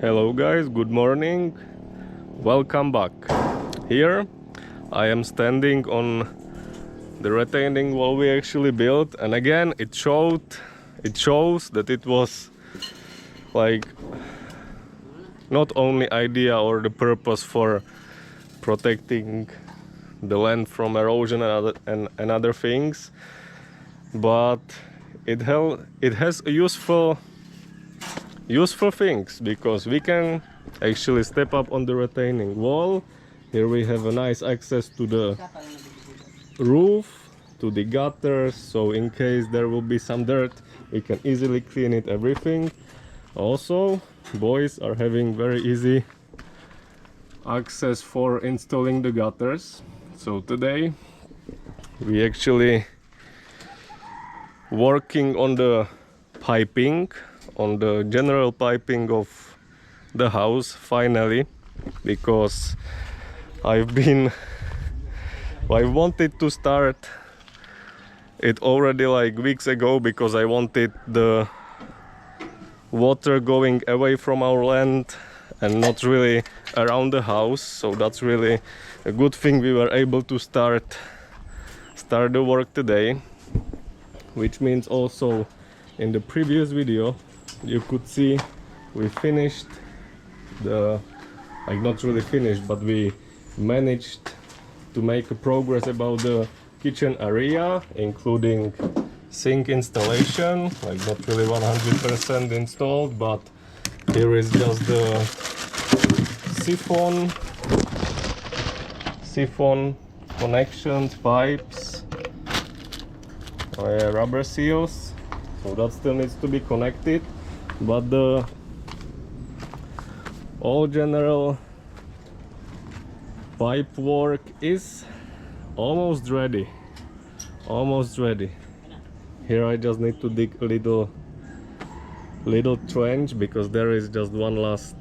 Hello guys, good morning. Welcome back. Here I am standing on the retaining wall we actually built, and again it shows that it was like not only idea or the purpose for protecting the land from erosion and other things, but it has a useful things, because we can actually step up on the retaining wall. Here we have a nice access to the roof, to the gutters, so in case there will be some dirt we can easily clean it, everything. Also, boys are having very easy access for installing the gutters. So today we actually working on the piping, on the general piping of the house finally, because I wanted to start it already like weeks ago, because I wanted the water going away from our land and not really around the house. So that's really a good thing we were able to start the work today, which means also in the previous video you could see we finished not really finished, but we managed to make a progress about the kitchen area, including sink installation, like not really 100% installed, but here is just the siphon connections, pipes, rubber seals, so that still needs to be connected, but the all general pipe work is almost ready. Here I just need to dig a little trench, because there is just one last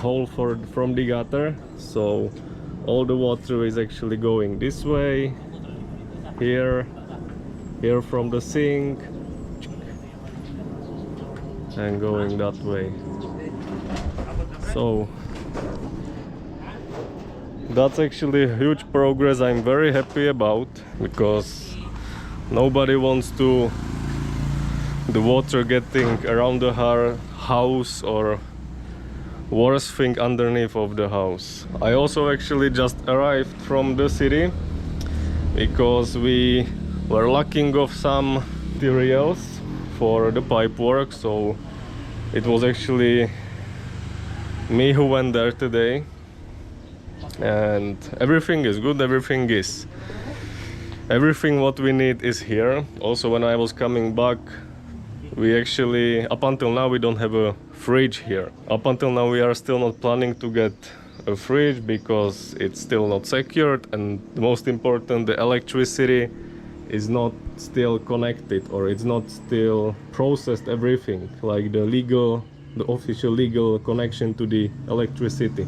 hole from the gutter, so all the water is actually going this way, here from the sink, and going that way. So that's actually a huge progress I'm very happy about, because nobody wants the water getting around the house, or worse thing underneath of the house. I also actually just arrived from the city, because we were lacking of some materials for the pipe work, so it was actually me who went there today, and everything is good. Everything what we need is here. Also, when I was coming back, we actually, up until now we don't have a fridge here. Up until now we are still not planning to get a fridge, because it's still not secured, and the most important, the electricity is not still connected, or it's not still processed everything, like the official legal connection to the electricity.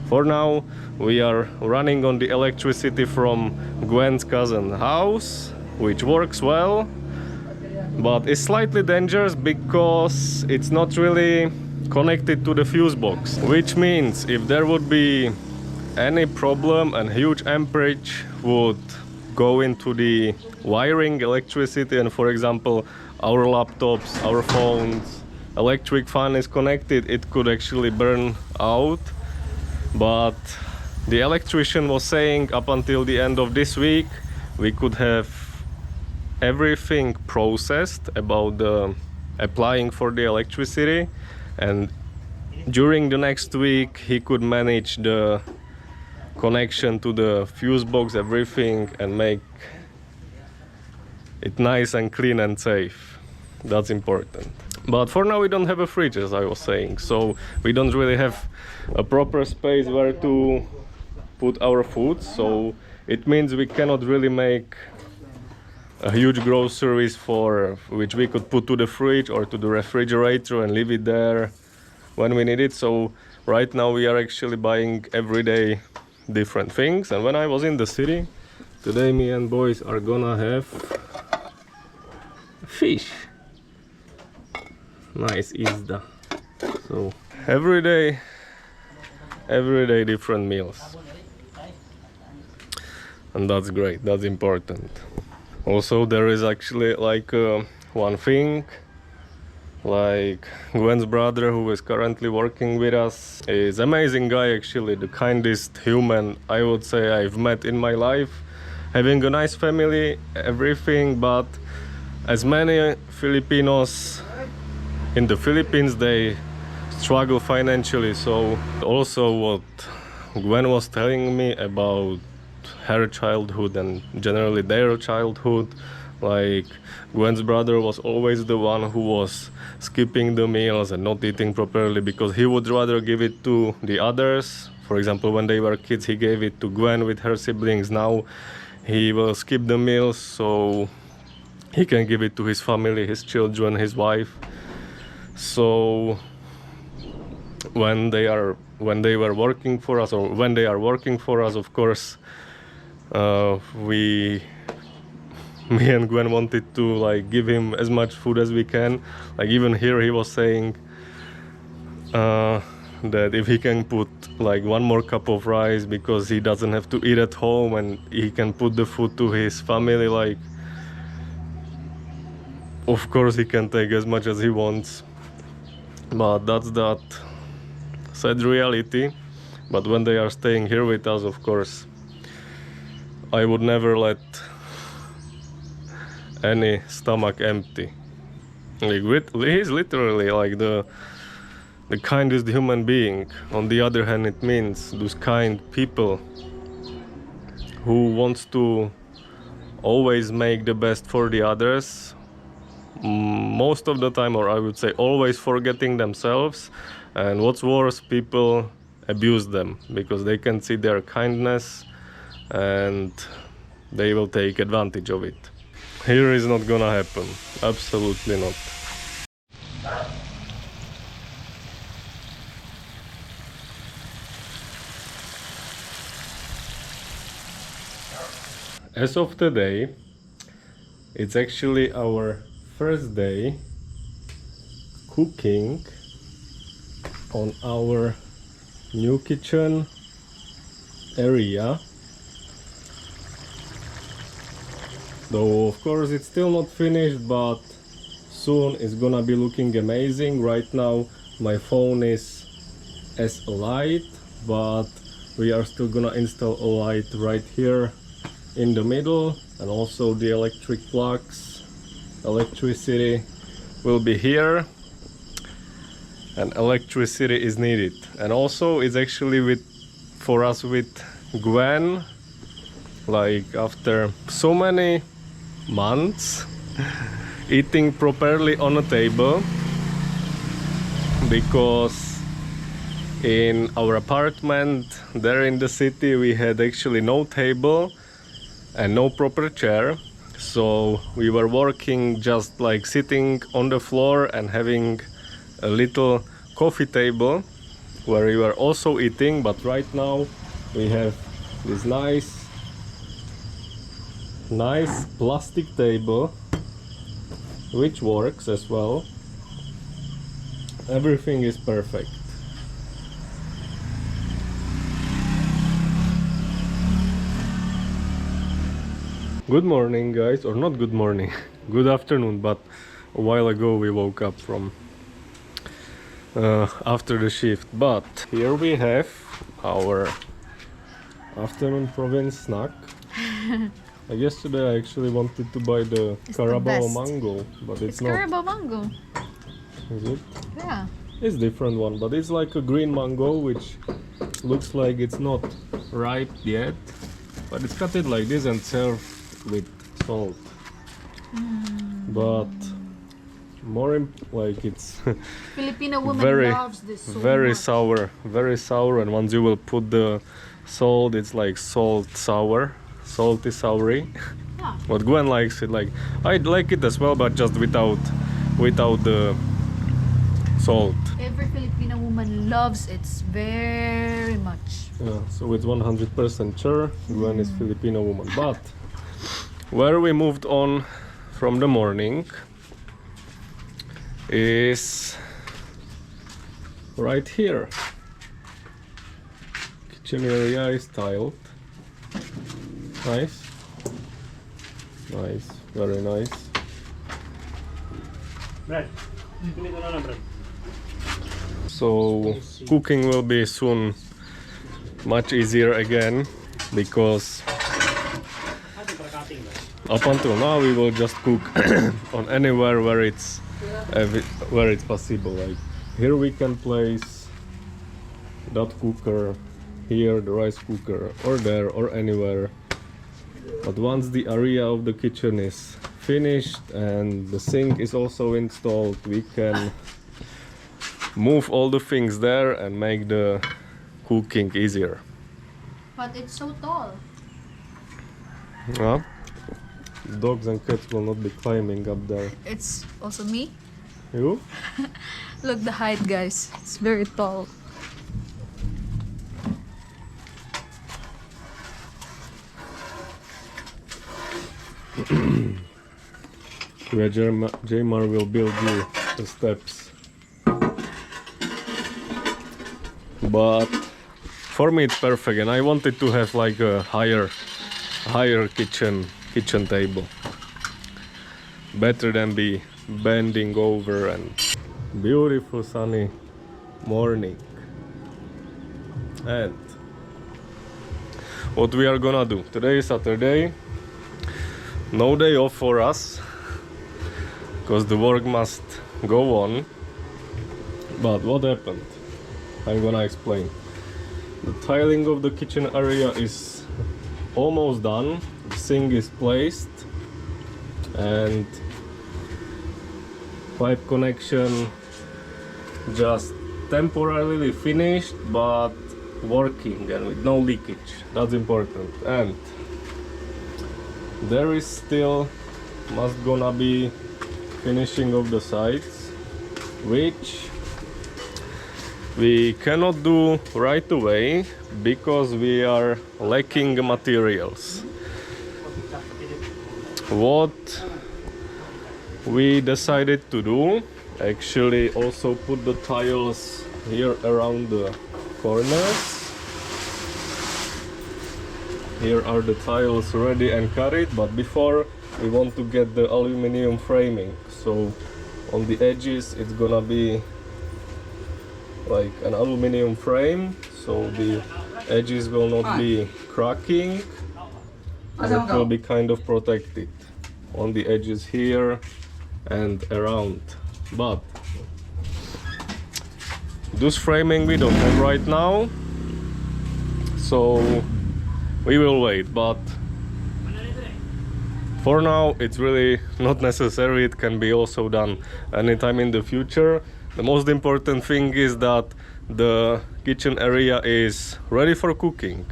For now we are running on the electricity from Gwen's cousin's house, which works well, but it's slightly dangerous because it's not really connected to the fuse box, which means if there would be any problem and huge amperage would go into the wiring electricity, and for example our laptops, our phones, electric fan is connected, it could actually burn out. But the electrician was saying up until the end of this week we could have everything processed about the applying for the electricity, and during the next week he could manage the connection to the fuse box, everything, and make it nice and clean and safe. That's important. But for now we don't have a fridge, as I was saying, so we don't really have a proper space where to put our food, so it means we cannot really make a huge groceries for which we could put to the fridge or to the refrigerator and leave it there when we need it. So right now we are actually buying every day different things. And when I was in the city today, me and boys are gonna have fish. Nice Isda. So every day different meals. And that's great, that's important. Also there is actually like one thing, like Gwen's brother, who is currently working with us, is amazing guy, actually the kindest human I would say I've met in my life, having a nice family, everything, but as many Filipinos in the Philippines, they struggle financially. So also what Gwen was telling me about her childhood and generally their childhood, like Gwen's brother was always the one who was skipping the meals and not eating properly because he would rather give it to the others. For example, when they were kids, he gave it to Gwen with her siblings. Now he will skip the meals so he can give it to his family, his children, his wife. So when they were working for us, or when they are working for us, of course, me and Gwen wanted to like give him as much food as we can. Like even here he was saying that if he can put like one more cup of rice because he doesn't have to eat at home and he can put the food to his family, like of course he can take as much as he wants. But that's that sad reality. But when they are staying here with us, of course, I would never let any stomach empty. Like he's literally like the kindest human being. On the other hand, it means those kind people who wants to always make the best for the others, most of the time, or I would say always forgetting themselves. And what's worse, people abuse them because they can see their kindness and they will take advantage of it. Here is not gonna happen, absolutely not. As of today, it's actually our first day cooking on our new kitchen area. Though of course it's still not finished, but soon it's gonna be looking amazing. Right now my phone is as a light, but we are still gonna install a light right here in the middle, and also the electric plugs. Electricity will be here, and electricity is needed. And also it's actually for us with Gwen, like after so many months eating properly on a table, because in our apartment there in the city we had actually no table and no proper chair, so we were working just like sitting on the floor and having a little coffee table where we were also eating. But right now we have this nice plastic table which works as well. Everything is perfect. Good morning, guys, or not good morning, good afternoon, but a while ago we woke up from after the shift. But here we have our afternoon province snack. Yesterday I actually wanted to buy the Carabao mango, but it's not. Carabao mango. Is it? Yeah. It's different one, but it's like a green mango which looks like it's not ripe yet. But it's cut it like this and served with salt. But more like it's Filipino woman very loves this so very much. sour, very sour. And once you will put the salt, it's like salty soury. Yeah. But Gwen likes it. Like I like it as well, but just without the salt. Every Filipino woman loves it very much. Yeah, so it's 100% sure Gwen is Filipino woman. But where we moved on from the morning is right here. Kitchen area is tiled. Nice. Nice, very nice. Brad, ini tuh Brad. So cooking will be soon much easier again, because up until now we will just cook on anywhere where it's possible. Like here we can place that cooker, here the rice cooker, or there or anywhere. But once the area of the kitchen is finished and the sink is also installed, we can move all the things there and make the cooking easier. But it's so tall. Yeah. Dogs and cats will not be climbing up there. It's also me. You? Look the height, guys. It's very tall. Where Jamar will build you the steps. But for me it's perfect, and I wanted to have like a higher kitchen table. Better than be bending over. And beautiful sunny morning. And what we are gonna do today is Saturday. No day off for us, because the work must go on. But what happened? I'm gonna explain. The tiling of the kitchen area is almost done. The sink is placed and pipe connection just temporarily finished, but working and with no leakage. That's important. And there is still must gonna be finishing of the sides, which we cannot do right away because we are lacking materials. What we decided to do, actually also put the tiles here around the corners. Here are the tiles ready and carried, but before we want to get the aluminum framing. So on the edges it's gonna be like an aluminum frame, so the edges will not be cracking and it will be kind of protected on the edges here and around. But this framing we don't have right now, so we will wait. But for now it's really not necessary. It can be also done anytime in the future. The most important thing is that the kitchen area is ready for cooking.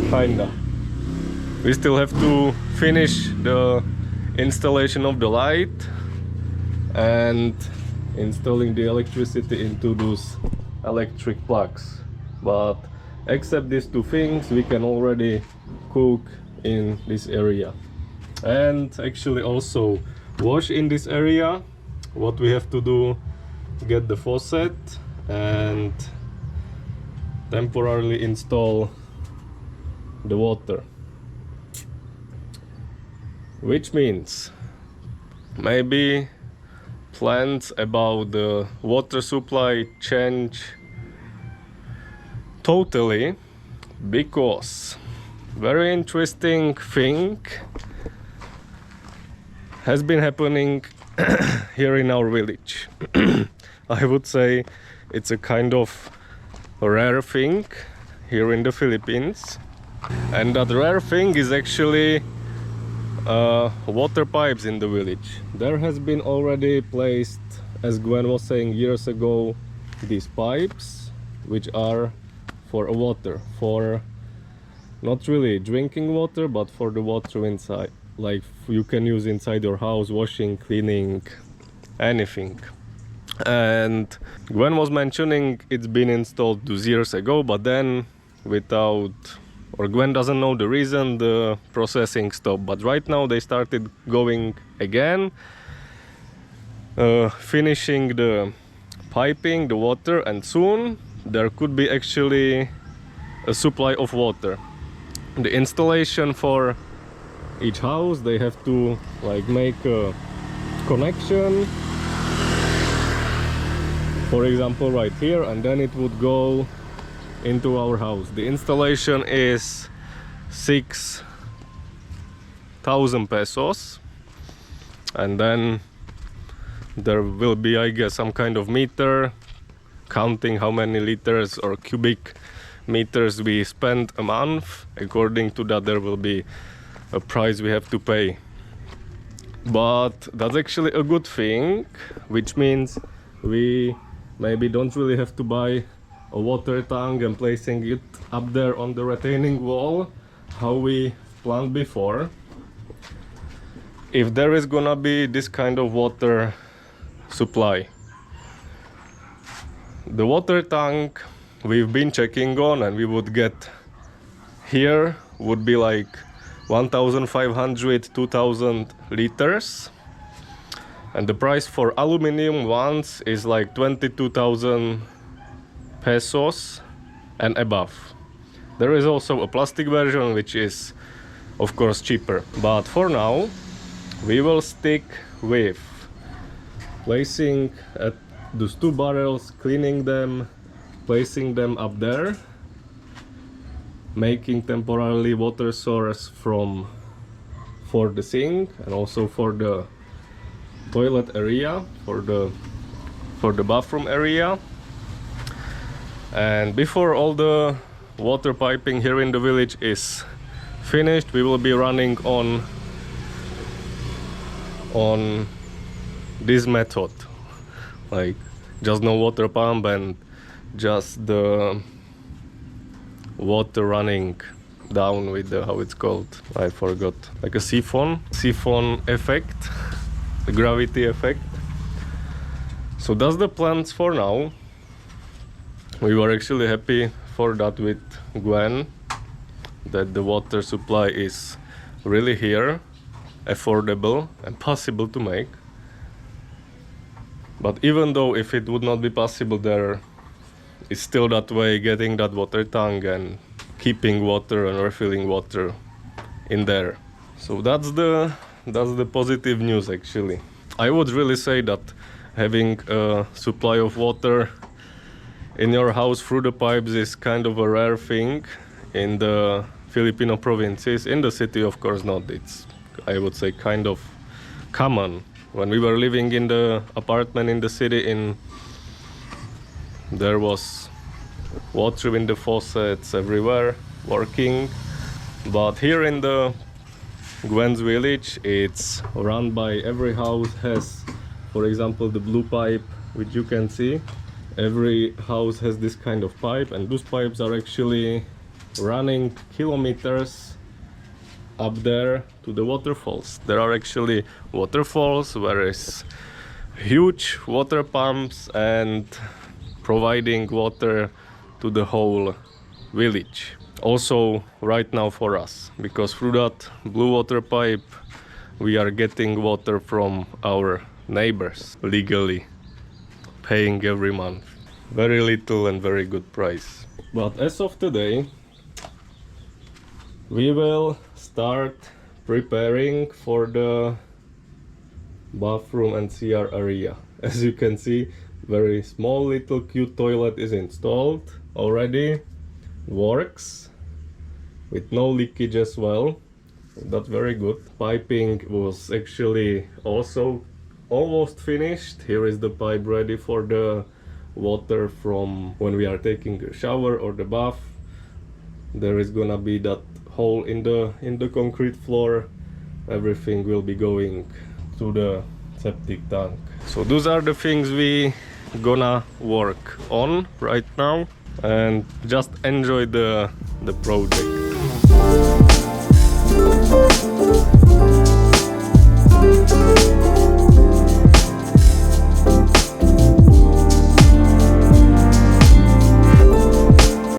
Kinda. We still have to finish the installation of the light and installing the electricity into those electric plugs. But except these two things, we can already cook in this area. And actually also wash in this area. What we have to do, get the faucet and temporarily install the water. Which means maybe plans about the water supply change totally, because very interesting thing has been happening here in our village. I would say it's a kind of rare thing here in the Philippines, and that rare thing is actually water pipes in the village. There has been already placed, as Gwen was saying years ago, these pipes which are for water, for not really drinking water, but for the water inside, like you can use inside your house, washing, cleaning, anything. And Gwen was mentioning it's been installed 2 years ago, but then Gwen doesn't know the reason, the processing stopped. But right now they started going again, finishing the piping, the water, and soon there could be actually a supply of water. The installation for each house, they have to like make a connection, for example right here, and then it would go into our house. The installation is 6,000 pesos, and then there will be, I guess, some kind of meter counting how many liters or cubic meters we spend a month. According to that, there will be a price we have to pay. But that's actually a good thing, which means we maybe don't really have to buy a water tank and placing it up there on the retaining wall how we planned before. If there is gonna be this kind of water supply, the water tank we've been checking on and we would get here would be like 1,500-2,000 liters, and the price for aluminum ones is like 22,000 pesos and above. There is also a plastic version which is of course cheaper, but for now we will stick with placing at those 2 barrels, cleaning them, placing them up there, making temporarily water source for the sink and also for the toilet area, for the bathroom area. And before all the water piping here in the village is finished, we will be running on this method, like just no water pump and just the water running down with the, how it's called, I forgot, like a siphon effect, the gravity effect. So that's the plans for now. We were actually happy for that with Gwen, that the water supply is really here, affordable and possible to make. But even though if it would not be possible, there is still that way getting that water tank and keeping water and refilling water in there. So that's the positive news actually. I would really say that having a supply of water in your house through the pipes is kind of a rare thing in the Filipino provinces. In the city, of course not. It's, I would say, kind of common. When we were living in the apartment in the city, there was water in the faucets everywhere working. But here in the Gwen's village, it's run by every house has, for example, the blue pipe, which you can see. Every house has this kind of pipe, and those pipes are actually running kilometers up there to the waterfalls. There are actually waterfalls where is huge water pumps and providing water to the whole village. Also right now for us, because through that blue water pipe we are getting water from our neighbors legally, paying every month. Very little and very good price. But as of today, we will start preparing for the bathroom and CR area. As you can see, very small little cute toilet is installed already, works with no leakage as well. That's very good. Piping was actually also almost finished. Here is the pipe ready for the water from when we are taking a shower or the bath. There is gonna be that hole in the concrete floor. Everything will be going to the septic tank. So those are the things we gonna work on right now and just enjoy the project.